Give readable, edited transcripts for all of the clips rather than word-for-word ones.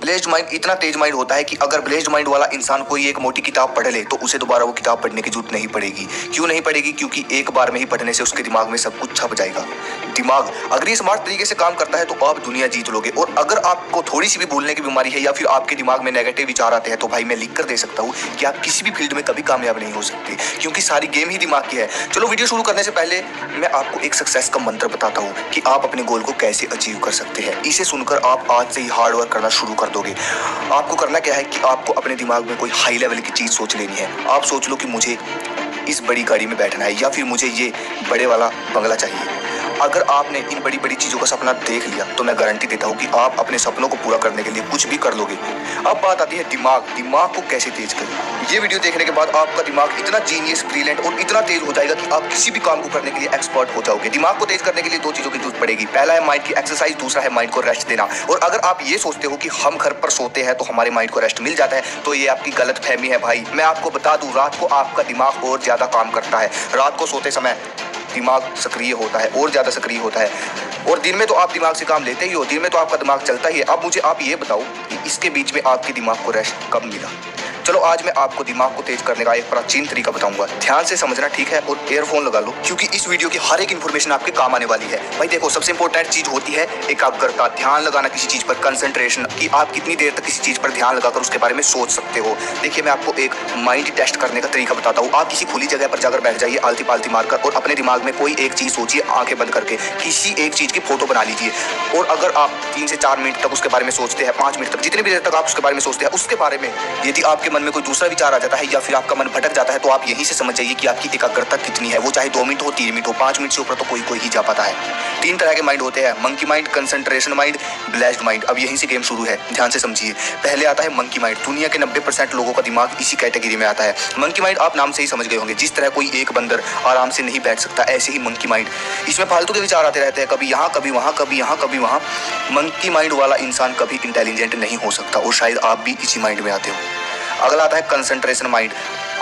Blessed mind इतना तेज mind होता है कि अगर ब्लेस्ड माइंड वाला इंसान कोई एक मोटी किताब पढ़ ले तो उसे दोबारा वो किताब पढ़ने की जरूरत नहीं पड़ेगी। क्यों नहीं पड़ेगी? क्योंकि एक बार में ही पढ़ने से उसके दिमाग में सब कुछ छप जाएगा। दिमाग अगर ये स्मार्ट तरीके से काम करता है तो आप दुनिया जीत लोगे। और अगर आपको थोड़ी सी भी भूलने की बीमारी है या फिर आपके दिमाग में नेगेटिव विचार आते हैं तो भाई मैं लिख कर दे सकता हूँ कि आप किसी भी फील्ड में कभी कामयाब नहीं हो सकते, क्योंकि सारी गेम ही दिमाग की है। चलो वीडियो शुरू करने से पहले मैं आपको एक सक्सेस का मंत्र बताता हूँ कि आप अपने गोल को कैसे अचीव कर सकते हैं। इसे सुनकर आप आज से ही हार्ड वर्क करना शुरू कर दोगे। आपको करना क्या है कि आपको अपने दिमाग में कोई हाई लेवल की चीज़ सोच लेनी है। आप सोच लो कि मुझे इस बड़ी गाड़ी में बैठना है या फिर मुझे ये बड़े वाला बंगला चाहिए। अगर आपने इन बड़ी बड़ी चीज़ों का सपना देख लिया तो मैं गारंटी देता हूँ कि आप अपने सपनों को पूरा करने के लिए कुछ भी कर लोगे। अब बात आती है दिमाग को कैसे तेज करें। ये वीडियो देखने के बाद आपका दिमाग इतना जीनियस, ब्रिलियंट और इतना तेज हो जाएगा कि आप किसी भी काम को करने के लिए एक्सपर्ट हो जाओगे। दिमाग को तेज करने के लिए दो चीज़ों की जरूरत पड़ेगी। पहला है माइंड की एक्सरसाइज, दूसरा है माइंड को रेस्ट देना। और अगर आप ये सोचते हो कि हम घर पर सोते हैं तो हमारे माइंड को रेस्ट मिल जाता है तो ये आपकी गलत फहमी है भाई। मैं आपको बता दूं, रात को आपका दिमाग और ज़्यादा काम करता है। रात को सोते समय दिमाग सक्रिय होता है और ज़्यादा सक्रिय होता है। और दिन में तो आप दिमाग से काम लेते ही हो, दिन में तो आपका दिमाग चलता ही है। अब मुझे आप ये बताओ कि इसके बीच में आपके दिमाग को रेस्ट कब मिला? चलो आज मैं आपको दिमाग को तेज करने का एक प्राचीन तरीका बताऊंगा। ध्यान से समझना, ठीक है? और ईयरफोन लगा लो क्योंकि इस वीडियो की हर एक इन्फॉर्मेशन आपके काम आने वाली है। भाई देखो, सबसे इंपॉर्टेंट चीज होती है एकाग्रता, ध्यान लगाना किसी चीज पर, कंसंट्रेशन, कि आप कितनी देर तक किसी चीज पर ध्यान लगाकर उसके बारे में सोच सकते हो। देखिए मैं आपको एक माइंड टेस्ट करने का तरीका बताता हूँ। आप किसी खुली जगह पर जाकर बैठ जाइए आलती पालती मारकर और अपने दिमाग में कोई एक चीज सोचिए, आंखें बंद करके किसी एक चीज की फोटो बना लीजिए। और अगर आप 3 से 4 मिनट तक उसके बारे में सोचते हैं, 5 मिनट तक, जितनी भी देर तक आप उसके बारे में सोचते हैं, उसके बारे में यदि आपके मन में कोई दूसरा विचार आ जाता है या फिर आपका मन भटक जाता है तो आप यहीं से समझ जाइए कि आपकी एकाग्रता कितनी है। वो चाहे 2 मिनट हो, 3 मिनट हो, 5 मिनट से ऊपर तो कोई ही जा पाता है। 3 तरह के माइंड होते हैं, monkey mind, concentration mind, blessed mind. अब यहीं से गेम शुरू है, ध्यान से समझिए। पहले आता है मंकी माइंड। दुनिया के 90% लोगों का दिमाग इसी कैटेगरी में आता है। मंकी माइंड आप नाम से ही समझ गए होंगे। जिस तरह कोई एक बंदर आराम से नहीं बैठ सकता, ऐसे ही मंकी माइंड, इसमें फालतू के विचार आते रहते हैं, कभी यहाँ कभी वहाँ, कभी यहाँ कभी वहाँ। मंकी माइंड वाला इंसान कभी इंटेलिजेंट नहीं हो सकता और शायद आप भी इसी माइंड में आते हो। अगला आता है कंसंट्रेशन माइंड।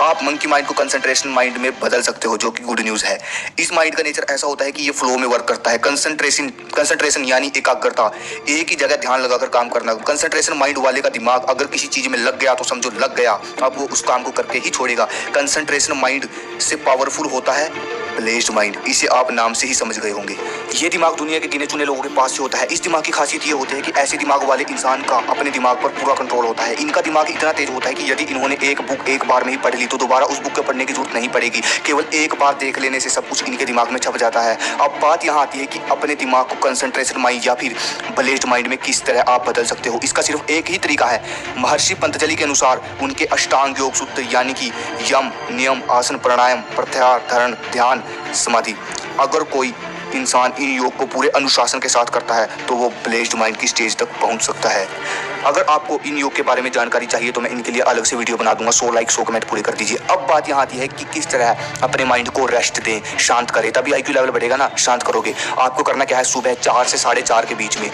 आप मंकी माइंड को कंसंट्रेशन माइंड में बदल सकते हो, जो कि गुड न्यूज़ है। इस माइंड का नेचर ऐसा होता है कि ये फ्लो में वर्क करता है। कंसंट्रेशन यानी एकाग्रता, एक ही जगह ध्यान लगाकर काम करना। कंसंट्रेशन माइंड वाले का दिमाग अगर किसी चीज़ में लग गया तो समझो लग गया, अब वो उस काम को करके ही छोड़ेगा। कंसंट्रेशन माइंड से पावरफुल होता है ब्लेस्ड माइंड। इसे आप नाम से ही समझ गए होंगे। ये दिमाग दुनिया के गिने चुने लोगों के पास से होता है। इस दिमाग की खासियत ये होती है कि ऐसे दिमाग वाले इंसान का अपने दिमाग पर पूरा कंट्रोल होता है। इनका दिमाग इतना तेज होता है कि यदि इन्होंने एक बुक एक बार में ही पढ़ ली तो दोबारा उस बुक को पढ़ने की जरूरत नहीं पड़ेगी। केवल एक बार देख लेने से सब कुछ इनके दिमाग में छप जाता है। अब बात यहाँ आती है कि अपने दिमाग को कंसंट्रेशन माइंड या फिर ब्लेस्ड माइंड में किस तरह आप बदल सकते हो। इसका सिर्फ एक ही तरीका है। महर्षि पतंजलि के अनुसार उनके अष्टांग योग सूत्र यानी कि यम, नियम, आसन, प्राणायाम, प्रत्याहार, धारण, ध्यान, समाधि, अगर कोई इंसान इन योग को पूरे अनुशासन के साथ करता है तो वो ब्लेस्ड माइंड की स्टेज तक पहुंच सकता है। अगर आपको इन योग के बारे में जानकारी चाहिए तो मैं इनके लिए अलग से वीडियो बना दूंगा। 100 लाइक 100 कमेंट पूरे कर दीजिए। अब बात यहाँ आती है कि किस तरह अपने माइंड को रेस्ट दें, शांत करें, तभी IQ लेवल बढ़ेगा ना। शांत करोगे, आपको करना क्या है, सुबह 4 से 4:30 के बीच में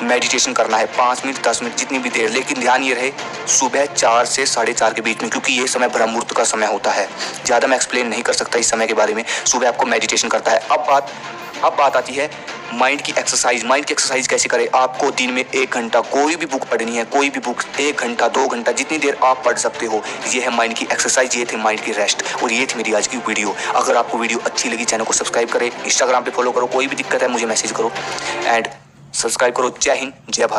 मेडिटेशन करना है। 5 मिनट 10 मिनट जितनी भी देर, लेकिन ध्यान ये रहे सुबह 4 से 4:30 के बीच में, क्योंकि ये समय ब्रह्म मुहूर्त का समय होता है। ज़्यादा मैं एक्सप्लेन नहीं कर सकता इस समय के बारे में। सुबह आपको मेडिटेशन करता है। अब बात आती है माइंड की एक्सरसाइज। माइंड की एक्सरसाइज कैसे करें? आपको दिन में 1 घंटा कोई भी बुक पढ़नी है, कोई भी बुक 1 घंटा 2 घंटा जितनी देर आप पढ़ सकते हो। ये है माइंड की एक्सरसाइज, ये थे माइंड की रेस्ट और ये थी मेरी आज की वीडियो। अगर आपको वीडियो अच्छी लगी चैनल को सब्सक्राइब करें, इंस्टाग्राम पे फॉलो करो, कोई भी दिक्कत है मुझे मैसेज करो एंड सब्सक्राइब करो। जय हिंद, जय भारत।